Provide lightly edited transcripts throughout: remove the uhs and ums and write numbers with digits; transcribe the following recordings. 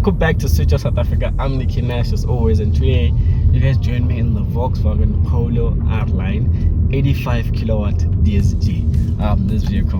Welcome back to Switch of South Africa. I'm Nicky Nash as always, and today you guys join me in the Volkswagen Polo R-Line 85 kilowatt DSG. This vehicle,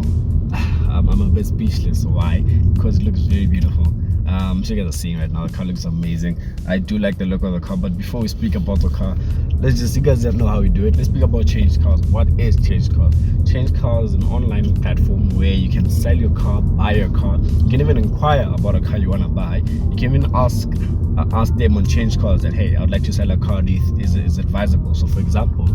I'm a bit speechless. Why? Because it looks very beautiful. I'm sure you guys are seeing right now, the car looks amazing. I do like the look of the car, but before we speak about the car, you guys don't know how we do it. Let's speak about ChangeCars. What is ChangeCars? ChangeCars is an online platform where you can sell your car, buy your car. You can even inquire about a car you want to buy. You can even ask them on ChangeCars that, hey, I would like to sell a car. Is it advisable? So for example,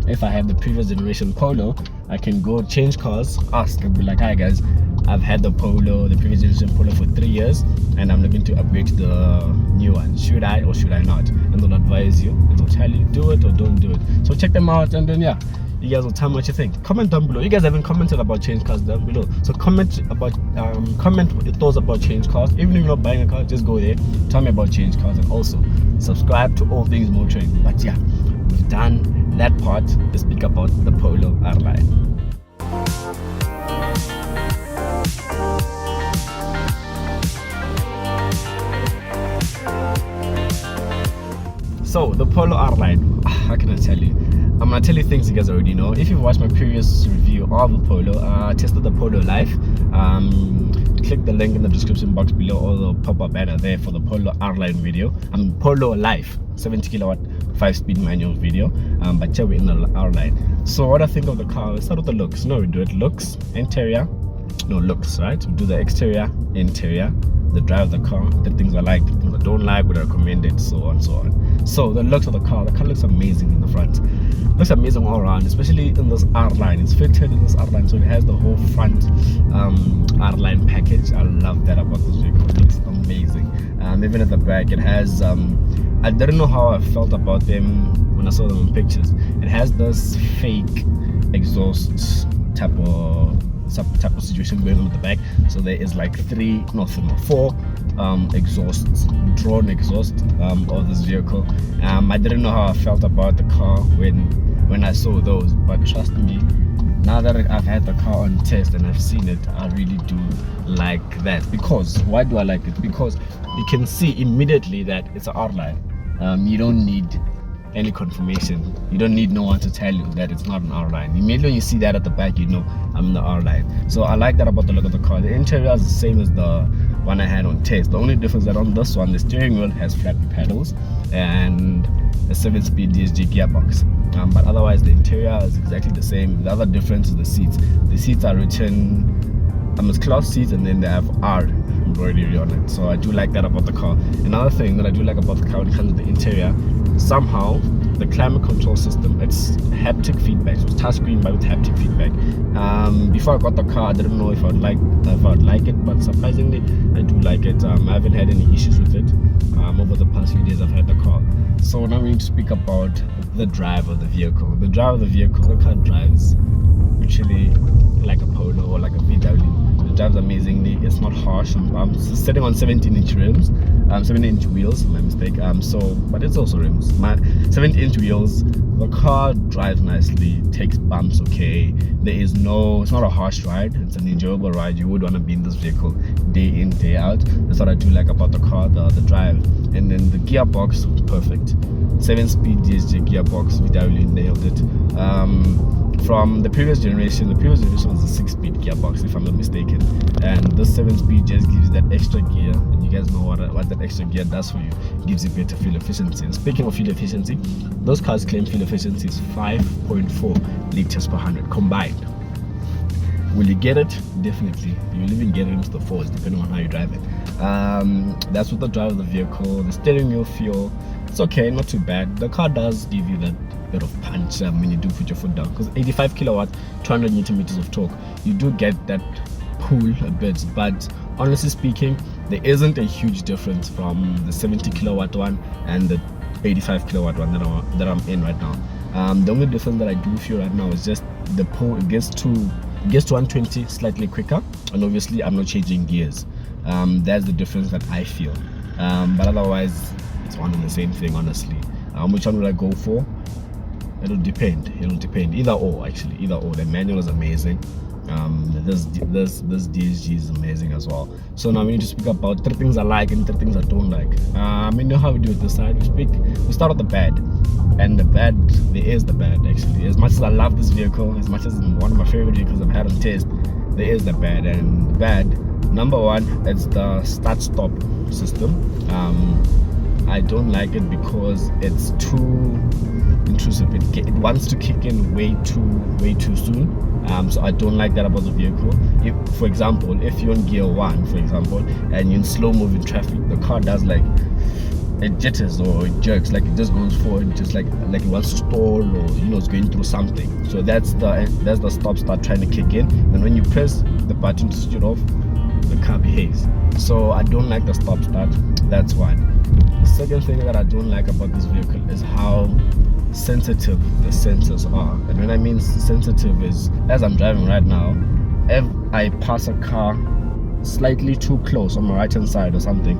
if I have the previous generation Polo, I can go ChangeCars, ask and be like, hi guys, I've had the previous generation Polo for 3 years, and I'm looking to upgrade to the new one. Should I or should I not? And they'll advise you, and they'll tell you do it or don't do it. So check them out, and then yeah, you guys will tell me what you think. Comment down below. You guys haven't commented about ChangeCars down below, so comment your thoughts about ChangeCars. Even if you're not buying a car, just go there, tell me about ChangeCars, and also subscribe to All Things Motoring. But yeah, we've done that part. Let's speak about the Polo R-Line. So the Polo R-Line, how can I tell you? I'm gonna tell you things you guys already know. If you've watched my previous review of the Polo, I tested the Polo Life. Click the link in the description box below, or the pop-up banner there for the Polo R-Line video. Polo Life 70 kilowatt 5-speed manual video. But yeah, we're in the R-Line. So what I think of the car, let's start with the looks. No, we do it looks, interior, no looks, right? We do the exterior, interior, the drive of the car, the things I like, the things I don't like, would I recommend it, so on, so on. So the looks of the car looks amazing in the front. Looks amazing all around, especially in this R-Line. It's fitted in this R-Line, so it has the whole front R-Line package. I love that about this vehicle. It looks amazing. Even at the back, it has I didn't know how I felt about them when I saw them in pictures. It has this fake exhaust type of situation going on at the back. So there is like four exhausts, drawn exhaust of this vehicle. I didn't know how I felt about the car when I saw those, but trust me, now that I've had the car on test and I've seen it, I really do like that. Because why do I like it? Because you can see immediately that it's an R-Line. You don't need any confirmation. You don't need no one to tell you that it's not an R-Line. Immediately when you see that at the back, you know I'm in the R-Line. So I like that about the look of the car. The interior is the same as the one I had on test. The only difference that on this one, the steering wheel has flat pedals and a 7-speed DSG gearbox. But otherwise the interior is exactly the same. The other difference is the seats. The seats are written it's cloth seats, and then they have R embroidery on it. So I do like that about the car. Another thing that I do like about the car when it comes to the interior, somehow the climate control system, it's haptic feedback. So it's touchscreen but with haptic feedback. Before I got the car, I didn't know if I'd like it, but surprisingly I do like it. I haven't had any issues with it over the past few days I've had the car. So now we need to speak about the drive of the vehicle. The car drives literally like a Polo or like a VW. It drives amazingly. It's not harsh on bumps. It's sitting on 17-inch rims, 17-inch wheels, my mistake. But it's also rims. My 17-inch wheels. The car drives nicely, takes bumps okay. It's not a harsh ride. It's an enjoyable ride. You would want to be in this vehicle day in, day out. That's what I do like about the car, the drive. And then the gearbox, perfect. 7-speed DSG gearbox, VW nailed it. From the previous generation was a 6-speed gearbox, if I'm not mistaken, and this 7-speed just gives you that extra gear, and you guys know what that extra gear does for you. It gives you better fuel efficiency. And speaking of fuel efficiency, those cars claim fuel efficiency is 5.4 liters per 100 combined. Will you get it? Definitely. You will even get it into the 4s depending on how you drive it. That's with the drive of the vehicle. The steering wheel feel, it's okay, not too bad. The car does give you that bit of punch when you do put your foot down, because 85 kilowatt 200 newton meters of torque, you do get that pull a bit. But honestly speaking, there isn't a huge difference from the 70 kilowatt one and the 85 kilowatt one that I'm in right now. The only difference that I do feel right now is just the pull. It gets to 120 slightly quicker, and obviously I'm not changing gears. That's the difference that I feel. But otherwise it's one and the same thing, honestly. Which one will I go for? It'll depend. Either or, actually. The manual is amazing. This DSG is amazing as well. So now we need to speak about 3 things I like and 3 things I don't like. You know how we do it this side. We start with the bad. And the bad, there is the bad actually. As much as I love this vehicle, as much as it's one of my favorite vehicles I've had on test, there is the bad. And the bad, number 1, it's the start-stop system. I don't like it because it's too intrusive. It wants to kick in way too soon. So I don't like that about the vehicle. If, for example, if you're in gear 1, for example, and you're in slow-moving traffic, the car does like, it jitters or it jerks, like it just goes forward, just like it wants to stall, or you know, it's going through something. So that's the stop-start trying to kick in, and when you press the button to switch it off, the car behaves. So I don't like the stop-start. That's one. The second thing that I don't like about this vehicle is how sensitive the sensors are. And when I mean sensitive is, as I'm driving right now, if I pass a car slightly too close on my right hand side or something,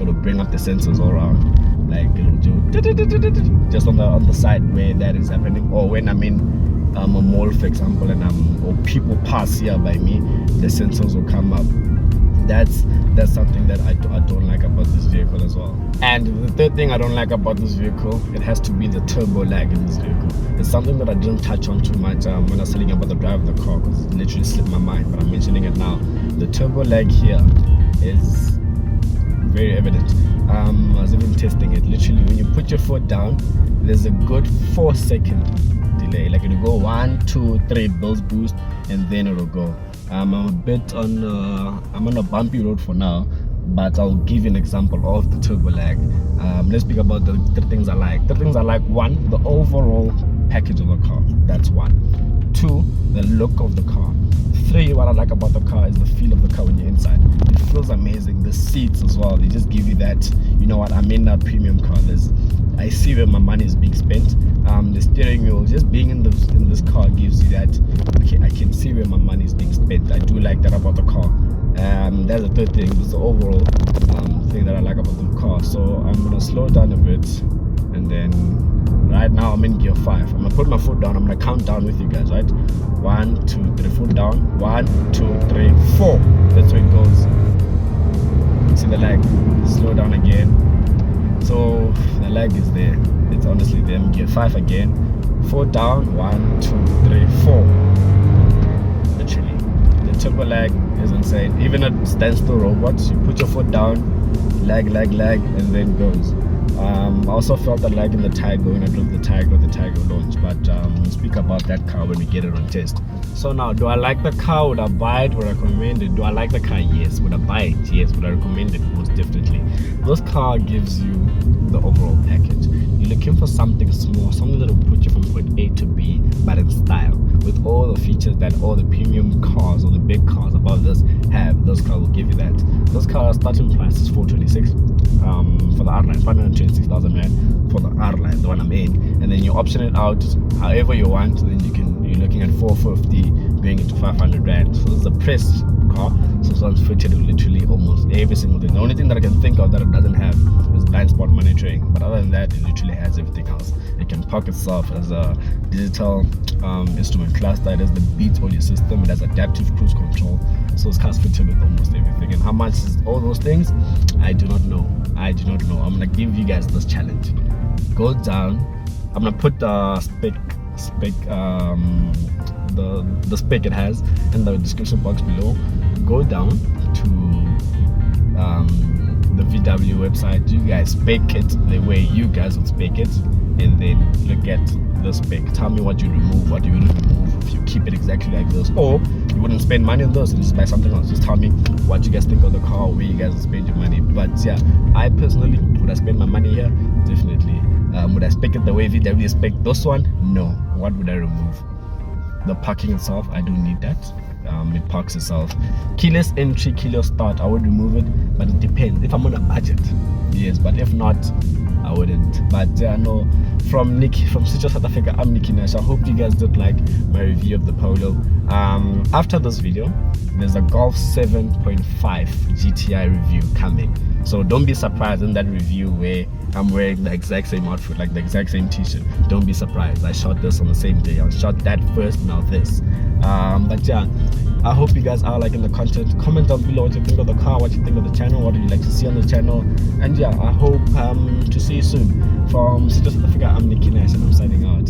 it'll bring up the sensors all around, like it'll do just on the side where that is happening. Or when I'm in a mall, for example, and or people pass here by me, the sensors will come up. That's something that I don't like about this vehicle as well. And the third thing I don't like about this vehicle, it has to be the turbo lag in this vehicle. It's something that I didn't touch on too much when I was telling you about the drive of the car, because it literally slipped my mind, but I'm mentioning it now. The turbo lag here is very evident. I was even testing it. Literally, when you put your foot down, there's a good 4-second delay. Like it'll go 1, 2, 3 bills boost, and then it'll go. I'm a bit on I'm on a bumpy road for now, but I'll give you an example of the turbo lag. Let's speak about the 3 things I like. 3 things I like: 1, the overall package of the car. That's 1. 2, the look of the car. 3, what I like about the car is the feel of the car when you're inside. It feels amazing. The seats as well, they just give you that, you know what, I'm in a premium car. I see where my money is being spent. The steering wheel, just being in this car gives you that, okay, I can see where my money is being spent. I do like that about the car. That's the 3rd thing. That's the overall thing that I like about the car. So I'm gonna slow down a bit, and then right now I'm in gear 5. I'm gonna put my foot down. I'm gonna count down with you guys, right? 1, 2, 3, foot down. 1, 2, 3, 4. That's where it goes. See the lag. Slow down again. So the lag is there. It's honestly there. I'm gear 5 again. 4 down. 1, 2, 3, 4. Literally, the turbo lag is insane. Even at standstill robots, you put your foot down, lag, and then goes. I also felt the lag in the Tiger when I drove the Tiger launch, but we'll speak about that car when we get it on test. So now, do I like the car? Would I buy it? Would I recommend it? Do I like the car? Yes. Would I buy it? Yes. Would I recommend it? Most definitely. This car gives you the overall package. You're looking for something small, something that will put you from point A to B, but in style, with all the features that all the premium cars or the big cars above this have. This car will give you that. This car's starting price is 426 for the R-Line, 526,000 Rand for the R-Line, the one I'm in, and then you option it out however you want. Then you're looking at 450 going into 500 Rand. So this is a press car, so this one's fitted with literally almost every single thing. The only thing that I can think of that it doesn't have is blind spot monitoring, but other than that, it literally has everything else. It can park itself as a digital instrument cluster. It has the beat audio system. It has adaptive cruise control. So this car's fitted with almost everything. And how much is all those things? I do not know. I'm gonna give you guys this challenge. Go down. I'm gonna put the spec the spec it has in the description box below. Go down to the VW website. You guys spec it the way you guys would spec it, and then look at the spec. Tell me what you remove, what you wouldn't remove, if you keep it exactly like this, or you wouldn't spend money on this and just buy something else. Just tell me what you guys think of the car, where you guys would spend your money. But yeah, I personally, would I spend my money here? Definitely. Would I spec it the way VW spec this one? No. What would I remove? The parking itself, I don't need that. It parks itself. Keyless entry, keyless start, I would remove it, but it depends. If I'm on a budget, yes, but if not, I wouldn't. But no, from Nick from City South Africa, I'm Nicky Nash. I hope you guys did like my review of the Polo. After this video, there's a Golf 7.5 GTI review coming, so don't be surprised in that review where I'm wearing the exact same outfit, like the exact same t-shirt. Don't be surprised. I shot this on the same day. I shot that first, now this. But yeah, I hope you guys are liking the content. Comment down below what you think of the car, what you think of the channel, what do you like to see on the channel. And yeah, I hope to see you soon. From South Africa, I'm Nicky Nash and I'm signing out.